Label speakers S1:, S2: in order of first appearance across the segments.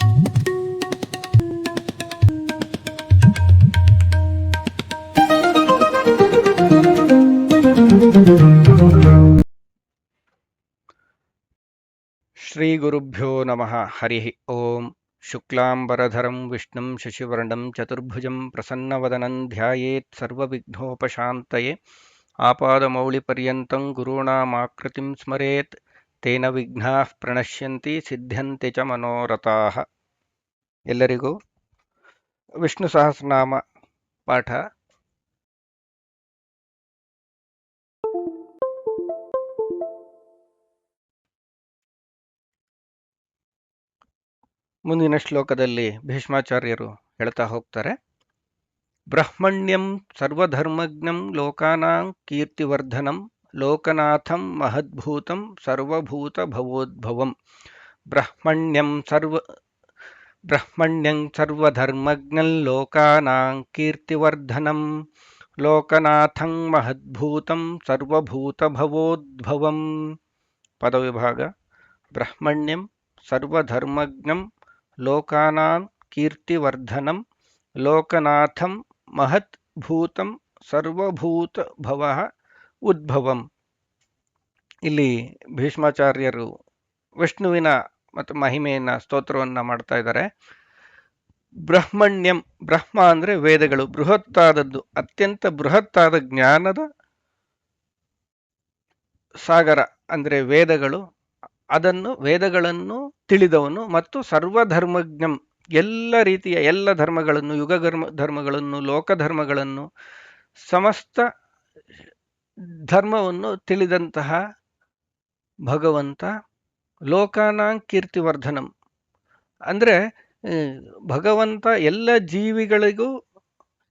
S1: ಶ್ರೀ ಗುರುಭ್ಯೋ ನಮಃ. ಹರಿ ಓಂ. ಶುಕ್ಲಾಂಬರಧರಂ ವಿಷ್ಣುಂ ಶಶಿವರ್ಣಂ ಚತುರ್ಭುಜಂ ಪ್ರಸನ್ನವದನಂ ಧ್ಯಾಯೇತ್ ಸರ್ವವಿಘ್ನೋಪಶಾಂತಯೇ. ಆಪಾದಮೌಳಿಪರ್ಯಂತಂ ಗುರುಣಾಮಾಕೃತಿಂ ಸ್ಮರೇತ್. ತೇನ ವಿಘ್ನಾಃ ಪ್ರಣಶ್ಯಂತಿ ಸಿದ್ಧ್ಯಂತಿ ಚ ಮನೋರಥಾಃ. ಎಲ್ಲರಿಗೂ ವಿಷ್ಣು ಸಹಸ್ರನಾಮ ಪಾಠ. ಮುಂದಿನ ಶ್ಲೋಕದಲ್ಲಿ ಭೀಷ್ಮಾಚಾರ್ಯರು ಹೇಳ್ತಾ ಹೋಗ್ತಾರೆ. ಬ್ರಹ್ಮಣ್ಯಂ ಸರ್ವಧರ್ಮಜ್ಞಂ ಲೋಕಾನಾಂ ಕೀರ್ತಿವರ್ಧನಂ ಲೋಕನಾಥಂ ಮಹದ್ಭೂತಂ ಸರ್ವಭೂತ ಭವೋದ್ಭವಂ. ಬ್ರಹ್ಮಣ್ಯಂ ಸರ್ವಧರ್ಮಜ್ಞಂ ಲೋಕಾನಾಂ ಕೀರ್ತಿವರ್ಧನಂ ಲೋಕನಾಥಂ ಮಹದ್ಭೂತಂ ಸರ್ವಭೂತ ಭವೋದ್ಭವಂ. ಪದವಿಭಾಗ. ಬ್ರಹ್ಮಣ್ಯಂ ಸರ್ವಧರ್ಮಜ್ಞಂ ಲೋಕಾನಾಂ ಕೀರ್ತಿವರ್ಧನಂ ಲೋಕನಾಥಂ ಮಹತ್ ಭೂತಂ ಸರ್ವಭೂತ ಭವಃ ಉದ್ಭವಂ. ಇಲ್ಲಿ ಭೀಷ್ಮಾಚಾರ್ಯರು ವಿಷ್ಣುವಿನ ಮತ್ತು ಮಹಿಮೆಯನ್ನ ಸ್ತೋತ್ರವನ್ನ ಮಾಡ್ತಾ ಇದ್ದಾರೆ. ಬ್ರಹ್ಮಣ್ಯಂ, ಬ್ರಹ್ಮ ಅಂದ್ರೆ ವೇದಗಳು, ಬೃಹತ್ತಾದದ್ದು, ಅತ್ಯಂತ ಬೃಹತ್ತಾದ ಜ್ಞಾನದ ಸಾಗರ ಅಂದ್ರೆ ವೇದಗಳು. ವೇದಗಳನ್ನು ತಿಳಿದವನು ಮತ್ತು ಸರ್ವಧರ್ಮಜ್ಞಂ, ಎಲ್ಲ ರೀತಿಯ ಎಲ್ಲ ಧರ್ಮಗಳನ್ನು, ಧರ್ಮಗಳನ್ನು, ಲೋಕಧರ್ಮಗಳನ್ನು, ಸಮಸ್ತ ಧರ್ಮವನ್ನು ತಿಳಿದಂತಹ ಭಗವಂತ. ಲೋಕಾನಾಂ ಕೀರ್ತಿವರ್ಧನಂ ಅಂದ್ರೆ ಭಗವಂತ ಎಲ್ಲ ಜೀವಿಗಳಿಗೂ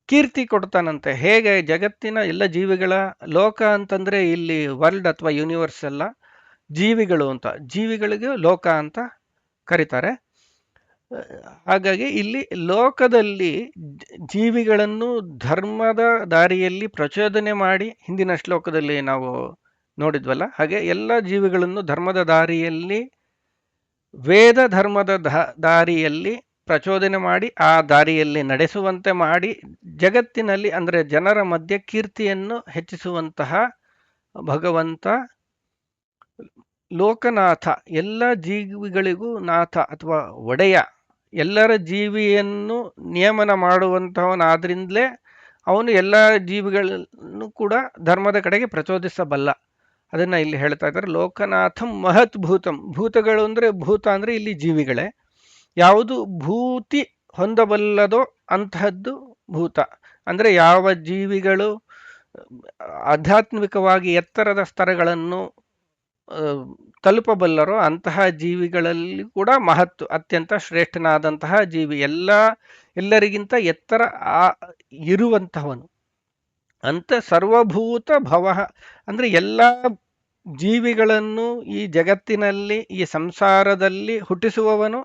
S1: ಕೀರ್ತಿ ಕೊಡ್ತಾನಂತೆ. ಹೇಗೆ ಜಗತ್ತಿನ ಎಲ್ಲ ಜೀವಿಗಳ, ಲೋಕ ಅಂತಂದ್ರೆ ಇಲ್ಲಿ ವರ್ಲ್ಡ್ ಅಥವಾ ಯೂನಿವರ್ಸ್ ಅಲ್ಲ, ಜೀವಿಗಳು ಅಂತ, ಜೀವಿಗಳಿಗೆ ಲೋಕ ಅಂತ ಕರೀತಾರೆ. ಹಾಗಾಗಿ ಇಲ್ಲಿ ಲೋಕದಲ್ಲಿ ಜೀವಿಗಳನ್ನು ಧರ್ಮದ ದಾರಿಯಲ್ಲಿ ಪ್ರಚೋದನೆ ಮಾಡಿ, ಹಿಂದಿನ ಶ್ಲೋಕದಲ್ಲಿ ನಾವು ನೋಡಿದ್ವಲ್ಲ, ಹಾಗೆ ಎಲ್ಲ ಜೀವಿಗಳನ್ನು ಧರ್ಮದ ದಾರಿಯಲ್ಲಿ, ವೇದ ಧರ್ಮದ ದಾರಿಯಲ್ಲಿ ಪ್ರಚೋದನೆ ಮಾಡಿ ಆ ದಾರಿಯಲ್ಲಿ ನಡೆಸುವಂತೆ ಮಾಡಿ, ಜಗತ್ತಿನಲ್ಲಿ ಅಂದರೆ ಜನರ ಮಧ್ಯೆ ಕೀರ್ತಿಯನ್ನು ಹೆಚ್ಚಿಸುವಂತಹ ಭಗವಂತ ಲೋಕನಾಥ, ಎಲ್ಲ ಜೀವಿಗಳಿಗೂ ನಾಥ ಅಥವಾ ಒಡೆಯ, ಎಲ್ಲರ ಜೀವಿಯನ್ನು ನಿಯಮನ ಮಾಡುವಂತಹವನಾದ್ರಿಂದಲೇ ಅವನು ಎಲ್ಲ ಜೀವಿಗಳನ್ನು ಕೂಡ ಧರ್ಮದ ಕಡೆಗೆ ಪ್ರಚೋದಿಸಬಲ್ಲ. ಅದನ್ನ ಇಲ್ಲಿ ಹೇಳ್ತಾ ಇದ್ದಾರೆ. ಲೋಕನಾಥಂ ಮಹತ್ ಭೂತಂ. ಭೂತಗಳು ಅಂದ್ರೆ, ಭೂತ ಅಂದ್ರೆ ಇಲ್ಲಿ ಜೀವಿಗಳೇ. ಯಾವುದು ಭೂತಿ ಹೊಂದಬಲ್ಲದೋ ಅಂತಹದ್ದು ಭೂತ. ಅಂದ್ರೆ ಯಾವ ಜೀವಿಗಳು ಆಧ್ಯಾತ್ಮಿಕವಾಗಿ ಎತ್ತರದ ಸ್ತರಗಳನ್ನು ತಲುಪಬಲ್ಲರೋ ಅಂತಹ ಜೀವಿಗಳಲ್ಲಿ ಕೂಡ ಮಹತ್ತು, ಅತ್ಯಂತ ಶ್ರೇಷ್ಠನಾದಂತಹ ಜೀವಿ, ಎಲ್ಲರಿಗಿಂತ ಎತ್ತರ ಇರುವಂತಹವನು ಅಂತ. ಸರ್ವಭೂತ ಭವಃ ಅಂದ್ರೆ ಎಲ್ಲ ಜೀವಿಗಳನ್ನು ಈ ಜಗತ್ತಿನಲ್ಲಿ, ಈ ಸಂಸಾರದಲ್ಲಿ ಹುಟ್ಟಿಸುವವನು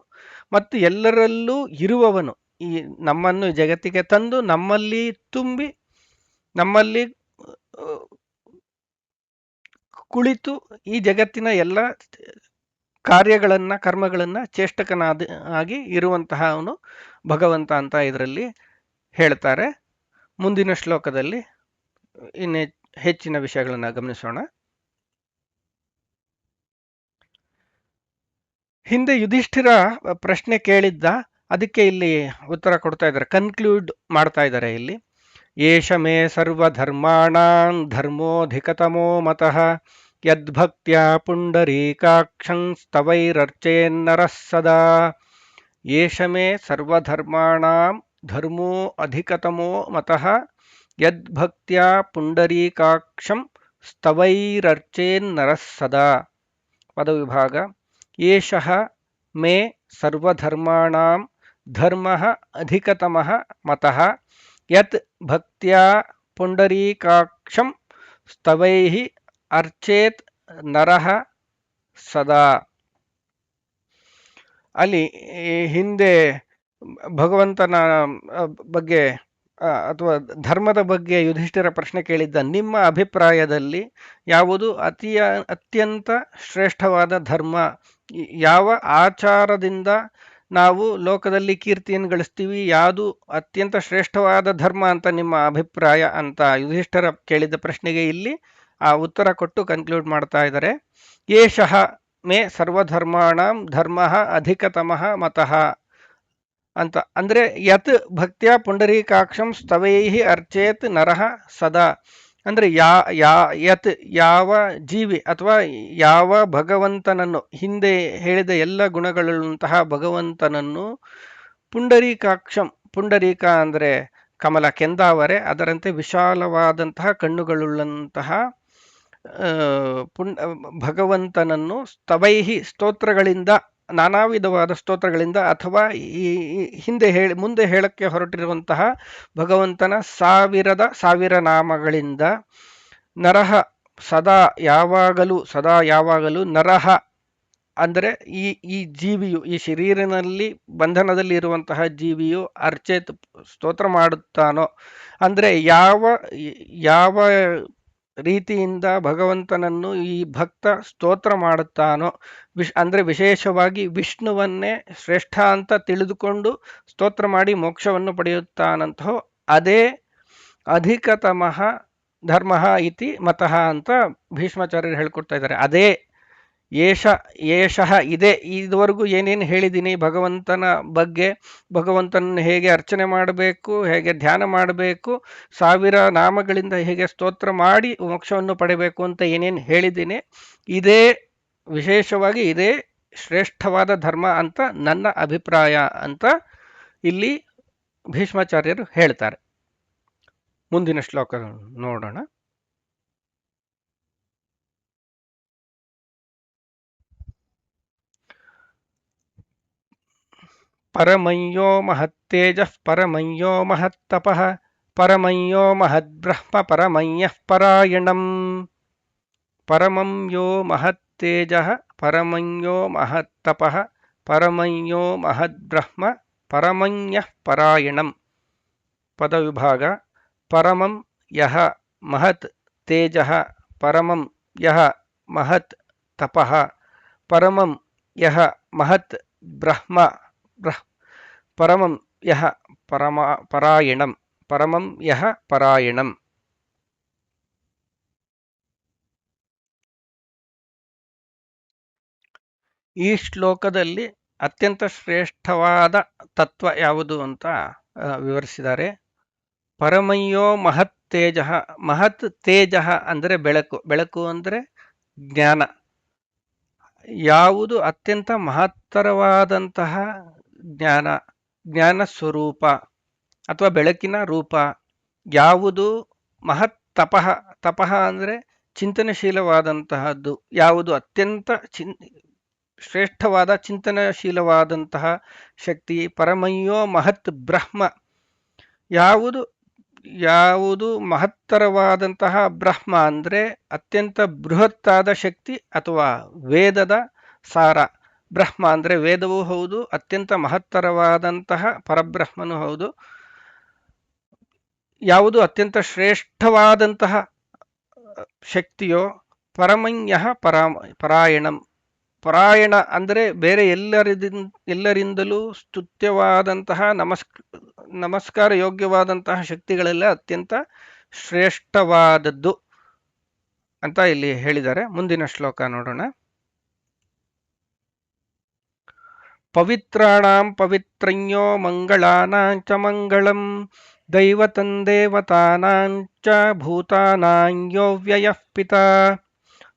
S1: ಮತ್ತು ಎಲ್ಲರಲ್ಲೂ ಇರುವವನು. ಈ ನಮ್ಮನ್ನು ಜಗತ್ತಿಗೆ ತಂದು ನಮ್ಮಲ್ಲಿ ತುಂಬಿ ನಮ್ಮಲ್ಲಿ ಕುಳಿತು ಈ ಜಗತ್ತಿನ ಎಲ್ಲ ಕಾರ್ಯಗಳನ್ನ, ಕರ್ಮಗಳನ್ನ ಚೇಷ್ಟಕನಾಗಿ ಇರುವಂತಹ ಅವನು ಭಗವಂತ ಅಂತ ಇದರಲ್ಲಿ ಹೇಳ್ತಾರೆ. ಮುಂದಿನ ಶ್ಲೋಕದಲ್ಲಿ ಇನ್ನೇ ಹೆಚ್ಚಿನ ವಿಷಯಗಳನ್ನ ಗಮನಿಸೋಣ. ಹಿಂದೆ ಯುಧಿಷ್ಠಿರ ಪ್ರಶ್ನೆ ಕೇಳಿದ್ದ, ಅದಕ್ಕೆ ಇಲ್ಲಿ ಉತ್ತರ ಕೊಡ್ತಾ ಇದ್ದಾರೆ, ಕನ್ಕ್ಲೂಡ್ ಮಾಡ್ತಾ ಇದ್ದಾರೆ ಇಲ್ಲಿ. ಏಷ ಮೇ ಸರ್ವಧರ್ಮಾಣಾಂ ಧರ್ಮೋಧಿಕತಮೋ ಮತಃ ಯದ್ಭಕ್ತ್ಯಾ ಪುಂಡರೀಕಾಕ್ಷಂ ಸ್ತವೈರರ್ಚೇನ್ನರಃ ಸದಾ. ಏಷ ಮೇ ಸರ್ವಧರ್ಮಾಣಾಂ ಧರ್ಮೋ ಅಧಿಕತಮೋ ಮತಃ ಯದ್ಭಕ್ತ್ಯಾ ಪುಂಡರೀಕಾಕ್ಷಂ ಸ್ತವೈರರ್ಚೇನ್ನರಃ ಸದಾ. ಪದವಿಭಾಗ. ಏಷಃ ಮೇ ಸರ್ವಧರ್ಮಾಣಾಂ ಧರ್ಮಃ ಅಧಿಕತಮಃ ಮತಃ ಯತ್ ಭಕ್ತ್ಯಾ ಪುಂಡರೀಕಾಕ್ಷಂ ಸ್ತವೈಃ ಅರ್ಚೇತ್ ನರಃ ಸದಾ. ಅಲ್ಲಿ ಹಿಂದೆ ಭಗವಂತನ ಬಗ್ಗೆ ಅಥವಾ ಧರ್ಮದ ಬಗ್ಗೆ ಯುಧಿಷ್ಠಿರ ಪ್ರಶ್ನೆ ಕೇಳಿದ್ದ. ನಿಮ್ಮ ಅಭಿಪ್ರಾಯದಲ್ಲಿ ಯಾವುದು ಅತ್ಯಂತ ಶ್ರೇಷ್ಠವಾದ ಧರ್ಮ, ಯಾವ ಆಚಾರದಿಂದ ನಾವು ಲೋಕದಲ್ಲಿ ಕೀರ್ತಿಯನ್ನು ಗಳಿಸ್ತೀವಿ. ಯಾವುದು ಅತ್ಯಂತ ಶ್ರೇಷ್ಠವಾದ ಧರ್ಮ ಅಂತ ನಿಮ್ಮ ಅಭಿಪ್ರಾಯ ಅಂತ ಯುಧಿಷ್ಠರ ಕೇಳಿದ ಪ್ರಶ್ನೆಗೆ ಇಲ್ಲಿ ಆ ಉತ್ತರ ಕೊಟ್ಟು ಕನ್ಕ್ಲೂಡ್ ಮಾಡ್ತಾ ಇದ್ದಾರೆ. ಏಷಃ ಮೇ ಸರ್ವಧರ್ಮಾಣಂ ಧರ್ಮ ಅಧಿಕತಮಃ ಮತಃ ಅಂತ. ಅಂದ್ರೆ ಯತ್ ಭಕ್ತ್ಯ ಪುಂಡರೀಕಾಕ್ಷಂ ಸ್ತವೈಹಿ ಅರ್ಚೇತ್ ನರಃ ಸದಾ. ಅಂದ್ರೆ ಯತ್ ಯಾವ ಜೀವಿ ಅಥವಾ ಯಾವ ಭಗವಂತನನ್ನು, ಹಿಂದೆ ಹೇಳಿದ ಎಲ್ಲ ಗುಣಗಳುಳ್ಳಂತಹ ಭಗವಂತನನ್ನು, ಪುಂಡರೀಕಾಕ್ಷಂ, ಪುಂಡರೀಕ ಅಂದ್ರೆ ಕಮಲ, ಕೆಂದಾವರೆ, ಅದರಂತೆ ವಿಶಾಲವಾದಂತಹ ಕಣ್ಣುಗಳುಳ್ಳಂತಹ ಭಗವಂತನನ್ನು ಸ್ತವೈಹಿ, ಸ್ತೋತ್ರಗಳಿಂದ, ನಾನಾ ವಿಧವಾದ ಸ್ತೋತ್ರಗಳಿಂದ, ಅಥವಾ ಈ ಮುಂದೆ ಹೇಳಕ್ಕೆ ಹೊರಟಿರುವಂತಹ ಭಗವಂತನ ಸಾವಿರ ನಾಮಗಳಿಂದ, ನರಹ ಸದಾ ಯಾವಾಗಲೂ ನರಹ ಅಂದರೆ ಈ ಜೀವಿಯು, ಈ ಶರೀರಿನಲ್ಲಿ ಬಂಧನದಲ್ಲಿ ಇರುವಂತಹ ಜೀವಿಯು ಅರ್ಚೇತ್, ಸ್ತೋತ್ರ ಮಾಡುತ್ತಾನೋ, ಅಂದ್ರೆ ಯಾವ ರೀತಿಯಿಂದ ಭಗವಂತನನ್ನು ಈ ಭಕ್ತ ಸ್ತೋತ್ರ ಮಾಡುತ್ತಾನೋ, ಅಂದ್ರೆ ವಿಶೇಷವಾಗಿ ವಿಷ್ಣುವನ್ನೇ ಶ್ರೇಷ್ಠ ಅಂತ ತಿಳಿದುಕೊಂಡು ಸ್ತೋತ್ರ ಮಾಡಿ ಮೋಕ್ಷವನ್ನು ಪಡೆಯುತ್ತಾನಂತಹೋ ಅದೇ ಅಧಿಕತಮಃ ಧರ್ಮ ಇತಿ ಮತಃ ಅಂತ ಭೀಷ್ಮಾಚಾರ್ಯರು ಹೇಳ್ಕೊಡ್ತಾ ಇದ್ದಾರೆ. ಅದೇ ಏಷಃ ಇದೆ. ಇದುವರೆಗೂ ಏನೇನು ಹೇಳಿದ್ದೀನಿ ಭಗವಂತನ ಬಗ್ಗೆ, ಭಗವಂತನನ್ನು ಹೇಗೆ ಅರ್ಚನೆ ಮಾಡಬೇಕು, ಹೇಗೆ ಧ್ಯಾನ ಮಾಡಬೇಕು, ಸಾವಿರ ನಾಮಗಳಿಂದ ಹೇಗೆ ಸ್ತೋತ್ರ ಮಾಡಿ ಮೋಕ್ಷವನ್ನು ಪಡೆಯಬೇಕು ಅಂತ ಏನೇನು ಹೇಳಿದ್ದೀನಿ, ಇದೇ ವಿಶೇಷವಾಗಿ ಇದೇ ಶ್ರೇಷ್ಠವಾದ ಧರ್ಮ ಅಂತ ನನ್ನ ಅಭಿಪ್ರಾಯ ಅಂತ ಇಲ್ಲಿ ಭೀಷ್ಮಾಚಾರ್ಯರು ಹೇಳ್ತಾರೆ. ಮುಂದಿನ ಶ್ಲೋಕ ನೋಡೋಣ. ಪರಮಯ್ಯೋ ಮಹತ್ತೇಜಃ ಪರಮಯ್ಯೋ ಮಹತ್ತಪಃ ಪರಮಯ್ಯೋ ಮಹದ್ಬ್ರಹ್ಮ ಪರಮಯ್ಯಃ ಪರಾಯಣಂ. ಪರಮಂ ಯೋ ಮಹತ್ತೇಜಃ ಪರಮಯ್ಯೋ ಮಹತ್ತಪಃ ಪರಮಯ್ಯೋ ಮಹದ್ಬ್ರಹ್ಮ ಪರಮಯ್ಯಃ ಪರಾಯಣಂ. ಪದವಿಭಾಗ. ಪರಮಂ ಯಃ ಮಹತ್ ತೇಜಃ ಪರಮಂ ಯಃ ಮಹತ್ ತಪಃ ಪರಮಂ ಯಃ ಮಹತ್ ಬ್ರಹ್ಮ ಪರಮಂ ಯಃ ಪರಾಯಣಂ. ಪರಮಂ ಯಃ ಪರಾಯಣಂ. ಈ ಶ್ಲೋಕದಲ್ಲಿ ಅತ್ಯಂತ ಶ್ರೇಷ್ಠವಾದ ತತ್ವ ಯಾವುದು ಅಂತ ವಿವರಿಸಿದ್ದಾರೆ. ಪರಮಯ್ಯೋ ಮಹತ್ ತೇಜ. ಮಹತ್ ತೇಜ ಅಂದರೆ ಬೆಳಕು. ಬೆಳಕು ಅಂದರೆ ಜ್ಞಾನ. ಯಾವುದು ಅತ್ಯಂತ ಮಹತ್ತರವಾದಂತಹ ಜ್ಞಾನ ಸ್ವರೂಪ ಅಥವಾ ಬೆಳಕಿನ ರೂಪ. ಯಾವುದು ಮಹತ್ ತಪಃ. ತಪಃ ಅಂದರೆ ಚಿಂತನಶೀಲವಾದಂತಹದ್ದು. ಯಾವುದು ಅತ್ಯಂತ ಶ್ರೇಷ್ಠವಾದ ಚಿಂತನಶೀಲವಾದಂತಹ ಶಕ್ತಿ. ಪರಮಯ್ಯೋ ಮಹತ್ ಬ್ರಹ್ಮ. ಯಾವುದು ಮಹತ್ತರವಾದಂತಹ ಬ್ರಹ್ಮ ಅಂದರೆ ಅತ್ಯಂತ ಬೃಹತ್ತಾದ ಶಕ್ತಿ ಅಥವಾ ವೇದದ ಸಾರ. ಬ್ರಹ್ಮ ಅಂದರೆ ವೇದವೂ ಹೌದು, ಅತ್ಯಂತ ಮಹತ್ತರವಾದಂತಹ ಪರಬ್ರಹ್ಮನೂ ಹೌದು. ಯಾವುದು ಅತ್ಯಂತ ಶ್ರೇಷ್ಠವಾದಂತಹ ಶಕ್ತಿಯೋ ಪರಮಯ್ಯಃ ಪರಾಯಣಂ. ಪರಾಯಣ ಅಂದರೆ ಬೇರೆ ಎಲ್ಲರಿಂದಲೂ ಸ್ತುತ್ಯವಾದಂತಹ ನಮಸ್ಕಾರ ಯೋಗ್ಯವಾದಂತಹ ಶಕ್ತಿಗಳೆಲ್ಲ ಅತ್ಯಂತ ಶ್ರೇಷ್ಠವಾದದ್ದು ಅಂತ ಇಲ್ಲಿ ಹೇಳಿದ್ದಾರೆ. ಮುಂದಿನ ಶ್ಲೋಕ ನೋಡೋಣ. ಪವಿತ್ರಾಣಾಂ ಪವಿತ್ರಣ್ಯೋ ಮಂಗಳಾನಾಂಚ ಮಂಗಳಂ ದೈವತಂ ದೇವತಾನಾಂಚ ಭೂತಾನಾಂ ಯೋ ವ್ಯಯಃ ಪಿತಾ.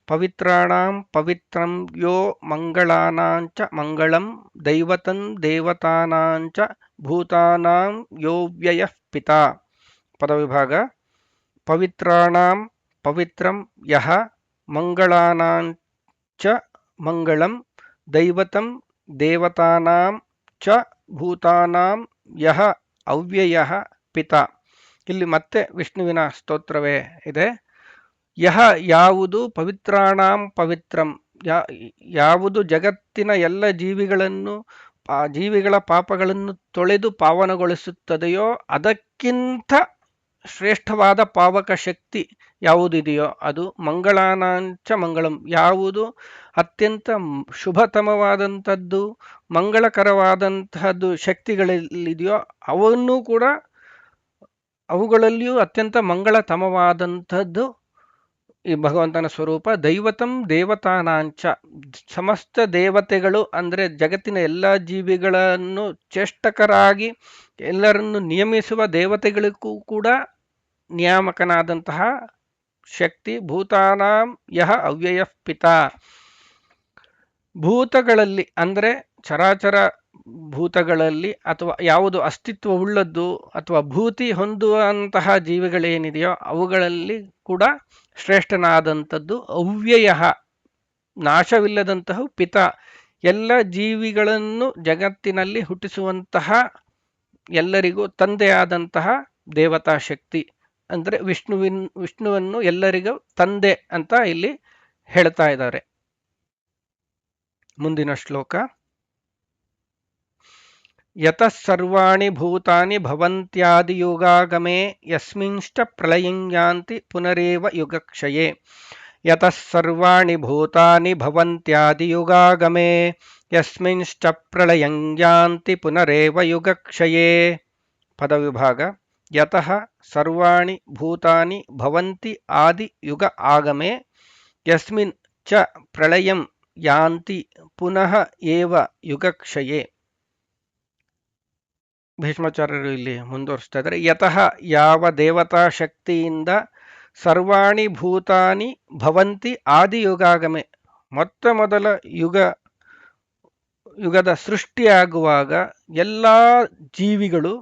S1: ಪವಿತ್ರಾಣಾಂ ಪವಿತ್ರಂ ಯೋ ಮಂಗಳಾನಾಂಚ ಮಂಗಳಂ ದೈವತಂ ದೇವತಾನಾಂಚ ಭೂತಾನಾಂ ಯೋ ವ್ಯಯಃ ಪಿತಾ. ಪದವಿಭಾಗ. ಪವಿತ್ರಾಣಾಂ ಪವಿತ್ರಂ ಯಃ ಮಂಗಳಾನಾಂಚ ಮಂಗಳಂ ದೈವತಂ ದೇವತಾನಾಂ ಚ ಭೂತಾನಾಂ ಯಃ ಅವ್ಯಯಃ ಪಿತಾ. ಇಲ್ಲಿ ಮತ್ತೆ ವಿಷ್ಣುವಿನ ಸ್ತೋತ್ರವೇ ಇದೆ. ಯಹ ಯಾವುದು, ಪವಿತ್ರಾಣಾಂ ಪವಿತ್ರಂ ಯಾವುದು ಜಗತ್ತಿನ ಎಲ್ಲ ಜೀವಿಗಳನ್ನು, ಜೀವಿಗಳ ಪಾಪಗಳನ್ನು ತೊಳೆದು ಪಾವನಗೊಳಿಸುತ್ತದೆಯೋ ಅದಕ್ಕಿಂತ ಶ್ರೇಷ್ಠವಾದ ಪಾವಕ ಶಕ್ತಿ ಯಾವುದಿದೆಯೋ ಅದು ಮಂಗಳಾನಾಂಚ ಮಂಗಳಂ, ಯಾವುದು ಅತ್ಯಂತ ಶುಭತಮವಾದಂಥದ್ದು ಮಂಗಳಕರವಾದಂತಹದ್ದು ಶಕ್ತಿಗಳಲ್ಲಿದೆಯೋ ಅವನ್ನು ಕೂಡ ಅವುಗಳಲ್ಲಿಯೂ ಅತ್ಯಂತ ಮಂಗಳತಮವಾದಂಥದ್ದು ಈ ಭಗವಂತನ ಸ್ವರೂಪ. ದೈವತಂ ದೇವತಾನಾಂಚ, ಸಮಸ್ತ ದೇವತೆಗಳು ಅಂದರೆ ಜಗತ್ತಿನ ಎಲ್ಲ ಜೀವಿಗಳನ್ನು ಚೇಷ್ಟಕರಾಗಿ ಎಲ್ಲರನ್ನು ನಿಯಮಿಸುವ ದೇವತೆಗಳಿಗೂ ಕೂಡ ನಿಯಾಮಕನಾದಂತಹ ಶಕ್ತಿ. ಭೂತಾನಾಂ ಯಹ ಅವ್ಯಯ ಪಿತಾ, ಭೂತಗಳಲ್ಲಿ ಅಂದರೆ ಚರಾಚರ ಭೂತಗಳಲ್ಲಿ ಅಥವಾ ಯಾವುದು ಅಸ್ತಿತ್ವವುಳ್ಳದ್ದು ಅಥವಾ ಭೂತಿ ಹೊಂದುವಂತಹ ಜೀವಿಗಳೇನಿದೆಯೋ ಅವುಗಳಲ್ಲಿ ಕೂಡ ಶ್ರೇಷ್ಠನಾದಂಥದ್ದು. ಅವ್ಯಯ, ನಾಶವಿಲ್ಲದಂತಹ ಪಿತ, ಎಲ್ಲ ಜೀವಿಗಳನ್ನು ಜಗತ್ತಿನಲ್ಲಿ ಹುಟ್ಟಿಸುವಂತಹ ಎಲ್ಲರಿಗೂ ತಂದೆಯಾದಂತಹ ದೇವತಾ ಶಕ್ತಿ ಅಂದರೆ ವಿಷ್ಣುವನ್ನು ಎಲ್ಲರಿಗೂ ತಂದೆ ಅಂತ ಇಲ್ಲಿ ಹೇಳ್ತಾ ಇದ್ದಾರೆ. ಮುಂದಿನ ಶ್ಲೋಕ. ಯತಃ ಸರ್ವಾಣಿ ಭೂತಾನಿ ಭವಂತ್ಯಾದಿಯುಗಾಗಮೇ ಯಸ್ಮಿಂಶ್ಚ ಪ್ರಳಯಂ ಯಾಂತಿ ಪುನರೇವ ಯುಗಕ್ಷಯೇ. ಯತಃ ಸರ್ವಾಣಿ ಭೂತಾನಿ ಭವಂತ್ಯಾದಿಯುಗಾಗಮೇ ಯಸ್ಮಿಂಶ್ಚ ಪ್ರಳಯಂ ಯಾಂತಿ ಪುನರೇವ ಯುಗಕ್ಷಯೇ. ಪದವಿಭಾಗ. ಯತಃ ಸರ್ವಾಣಿ ಭೂತಾನಿ ಭವಂತಿ ಆದಿ ಯುಗ ಆಗಮೇ ಯಸ್ಮಿನ್ ಚ ಪ್ರಳಯಂ ಯಾಂತಿ ಪುನಃ ಏವ ಯುಗಕ್ಷಯೇ. ಭೀಷ್ಮಾಚಾರ್ಯರು ಇಲ್ಲಿ ಮುಂದುವರಿಸ್ತಾ ಇದ್ದಾರೆ. ಯತಃ, ಯಾವ ದೇವತಾ ಶಕ್ತಿಯಿಂದ, ಸರ್ವಾಣಿ ಭೂತಾನಿ ಭವಂತಿ ಆದಿಯುಗಾಗಮೆ, ಮೊತ್ತ ಮೊದಲ ಯುಗದ ಸೃಷ್ಟಿಯಾಗುವಾಗ ಎಲ್ಲ ಜೀವಿಗಳು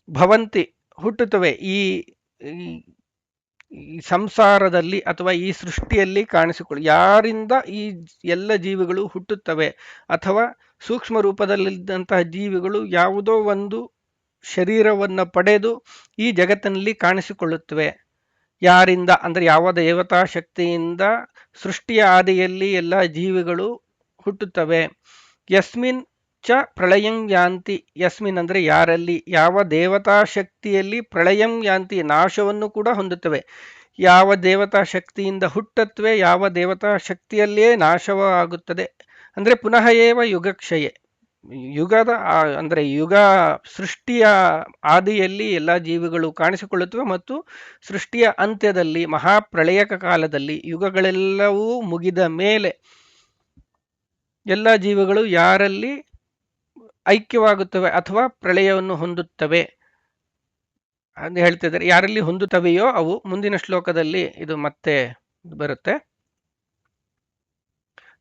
S1: ಭವಂತಿ ಹುಟ್ಟುತ್ತವೆ. ಈ ಸಂಸಾರದಲ್ಲಿ ಅಥವಾ ಈ ಸೃಷ್ಟಿಯಲ್ಲಿ ಕಾಣಿಸಿಕೊಳ್ಳಿ. ಯಾರಿಂದ ಈ ಎಲ್ಲ ಜೀವಿಗಳು ಹುಟ್ಟುತ್ತವೆ ಅಥವಾ ಸೂಕ್ಷ್ಮ ರೂಪದಲ್ಲಿದ್ದಂತಹ ಜೀವಿಗಳು ಯಾವುದೋ ಒಂದು ಶರೀರವನ್ನು ಪಡೆದು ಈ ಜಗತ್ತಿನಲ್ಲಿ ಕಾಣಿಸಿಕೊಳ್ಳುತ್ತವೆ. ಯಾರಿಂದ ಅಂದರೆ ಯಾವ ದೇವತಾ ಶಕ್ತಿಯಿಂದ ಸೃಷ್ಟಿಯ ಆದಿಯಲ್ಲಿ ಎಲ್ಲ ಜೀವಿಗಳು ಹುಟ್ಟುತ್ತವೆ. ಯಸ್ಮಿನ್ ಚ ಪ್ರಳಯಂ ಯಾಂತಿ, ಯಸ್ಮಿನ್ ಅಂದರೆ ಯಾರಲ್ಲಿ, ಯಾವ ದೇವತಾ ಶಕ್ತಿಯಲ್ಲಿ ಪ್ರಳಯಂ ಯಾಂತಿ ನಾಶವನ್ನು ಕೂಡ ಹೊಂದುತ್ತವೆ. ಯಾವ ದೇವತಾ ಶಕ್ತಿಯಿಂದ ಹುಟ್ಟತ್ವೆ, ಯಾವ ದೇವತಾ ಶಕ್ತಿಯಲ್ಲಿಯೇ ನಾಶವಾಗುತ್ತದೆ. ಅಂದರೆ ಪುನಃ ಏವ ಯುಗಕ್ಷಯೆ, ಯುಗದ ಅಂದರೆ ಯುಗ ಸೃಷ್ಟಿಯ ಆದಿಯಲ್ಲಿ ಎಲ್ಲ ಜೀವಿಗಳು ಕಾಣಿಸಿಕೊಳ್ಳುತ್ತವೆ ಮತ್ತು ಸೃಷ್ಟಿಯ ಅಂತ್ಯದಲ್ಲಿ ಮಹಾಪ್ರಳಯಕ ಕಾಲದಲ್ಲಿ ಯುಗಗಳೆಲ್ಲವೂ ಮುಗಿದ ಮೇಲೆ ಎಲ್ಲ ಜೀವಿಗಳು ಯಾರಲ್ಲಿ ಐಕ್ಯವಾಗುತ್ತವೆ ಅಥವಾ ಪ್ರಳಯವನ್ನು ಹೊಂದುತ್ತವೆ ಅಂತ ಹೇಳ್ತಿದ್ದಾರೆ. ಯಾರಲ್ಲಿ ಹೊಂದುತ್ತವೆಯೋ ಅವು. ಮುಂದಿನ ಶ್ಲೋಕದಲ್ಲಿ ಇದು ಮತ್ತೆ ಬರುತ್ತೆ.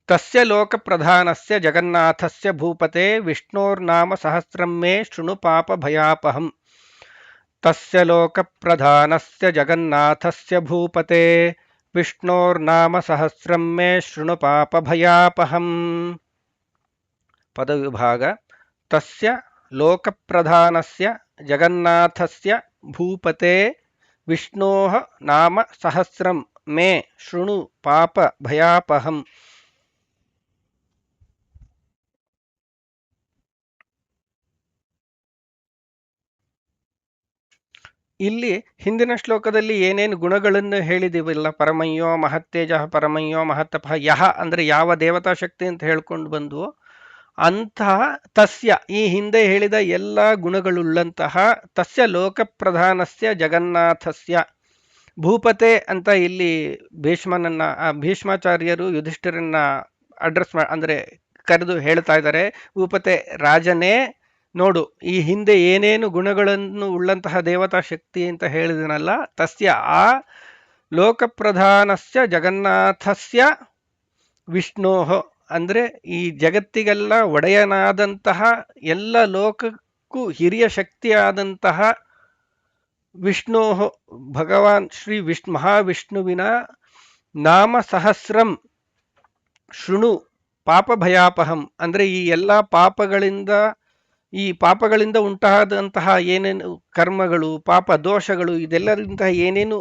S1: ತಸ್ಯ ಲೋಕ ಪ್ರಧಾನಸ್ಯ ಜಗನ್ನಾಥಸ್ಯ ಭೂಪತೆ ವಿಷ್ಣೋರ್ನಾಮ ಸಹಸ್ರಂ ಮೇ ಶೃಣು ಪಾಪ ಭಯಾಪಹಂ. ತಸ್ಯ ಲೋಕ ಪ್ರಧಾನಸ್ಯ ಜಗನ್ನಾಥಸ್ಯ ಭೂಪತೆ ವಿಷ್ಣೋರ್ನಾಮ ಸಹಸ್ರಂ ಮೇ ಶೃಣು ಪಾಪ ಭಯಾಪಹಂ. ಪದವಿಭಾಗ. ತಸ್ಯ ಲೋಕ ಪ್ರಧಾನಸ್ಯ ಜಗನ್ನಾಥಸ್ಯ ಭೂಪತೆ ವಿಷ್ಣೋಃ ನಾಮ ಸಹಸ್ರಂ ಮೇ ಶೃಣು ಪಾಪ ಭಯಾಪಹಂ. ಇಲ್ಲಿ ಹಿಂದಿನ ಶ್ಲೋಕದಲ್ಲಿ ಏನೇನು ಗುಣಗಳನ್ನು ಹೇಳಿದಿವಲ್ಲ, ಪರಮಯ್ಯೋ ಮಹತ್ತೇಜ ಪರಮಯ್ಯೋ ಮಹತ್ತಪಃ, ಯಹ ಅಂದರೆ ಯಾವ ದೇವತಾ ಶಕ್ತಿ ಅಂತ ಹೇಳ್ಕೊಂಡು ಬಂದು ಅಂತಹ ತಸ್ಯ ಈ ಹಿಂದೆ ಹೇಳಿದ ಎಲ್ಲ ಗುಣಗಳುಳ್ಳಂತಹ ತಸ್ಯ ಲೋಕ ಪ್ರಧಾನಸ್ಯ ಜಗನ್ನಾಥಸ್ಯ ಭೂಪತೆ ಅಂತ ಇಲ್ಲಿ ಭೀಷ್ಮಾಚಾರ್ಯರು ಯುಧಿಷ್ಠಿರನ್ನ ಅಡ್ರೆಸ್ ಅಂದರೆ ಕರೆದು ಹೇಳ್ತಾ ಇದ್ದಾರೆ. ಭೂಪತೆ ರಾಜನೇ ನೋಡು, ಈ ಹಿಂದೆ ಏನೇನು ಗುಣಗಳನ್ನು ಉಳ್ಳಂತಹ ದೇವತಾ ಶಕ್ತಿ ಅಂತ ಹೇಳಿದನಲ್ಲ, ತಸ್ಯ ಆ ಲೋಕಪ್ರಧಾನಸ್ಯ ಜಗನ್ನಾಥಸ್ಯ ವಿಷ್ಣೋಃ ಅಂದರೆ ಈ ಜಗತ್ತಿಗೆಲ್ಲ ಒಡೆಯನಾದಂತಹ ಎಲ್ಲ ಲೋಕಕ್ಕೂ ಹಿರಿಯ ಶಕ್ತಿಯಾದಂತಹ ವಿಷ್ಣೋಃ ಭಗವಾನ್ ಶ್ರೀ ಮಹಾವಿಷ್ಣುವಿನ ನಾಮ ಸಹಸ್ರಂ ಶೃಣು ಪಾಪ ಭಯಾಪಹಂ ಅಂದರೆ ಈ ಎಲ್ಲ ಪಾಪಗಳಿಂದ ಉಂಟಾದಂತಹ ಏನೇನು ಕರ್ಮಗಳು, ಪಾಪ ದೋಷಗಳು, ಇದೆಲ್ಲರಿಂದ ಏನೇನು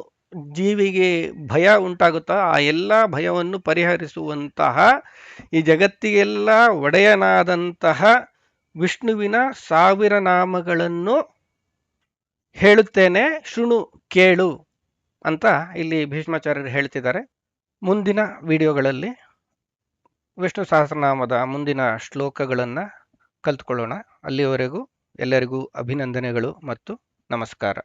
S1: ಜೀವಿಗೆ ಭಯ ಉಂಟಾಗುತ್ತೋ ಆ ಎಲ್ಲ ಭಯವನ್ನು ಪರಿಹರಿಸುವಂತಹ ಈ ಜಗತ್ತಿಗೆಲ್ಲ ಒಡೆಯನಾದಂತಹ ವಿಷ್ಣುವಿನ 1000 ನಾಮಗಳನ್ನು ಹೇಳುತ್ತೇನೆ ಶೃಣು ಕೇಳು ಅಂತ ಇಲ್ಲಿ ಭೀಷ್ಮಾಚಾರ್ಯರು ಹೇಳ್ತಿದ್ದಾರೆ. ಮುಂದಿನ ವಿಡಿಯೋಗಳಲ್ಲಿ ವಿಷ್ಣು ಸಹಸ್ರನಾಮದ ಮುಂದಿನ ಶ್ಲೋಕಗಳನ್ನು ಕಲ್ತ್ಕೊಳ್ಳೋಣ. ಅಲ್ಲಿಯವರೆಗೂ ಎಲ್ಲರಿಗೂ ಅಭಿನಂದನೆಗಳು ಮತ್ತು ನಮಸ್ಕಾರ.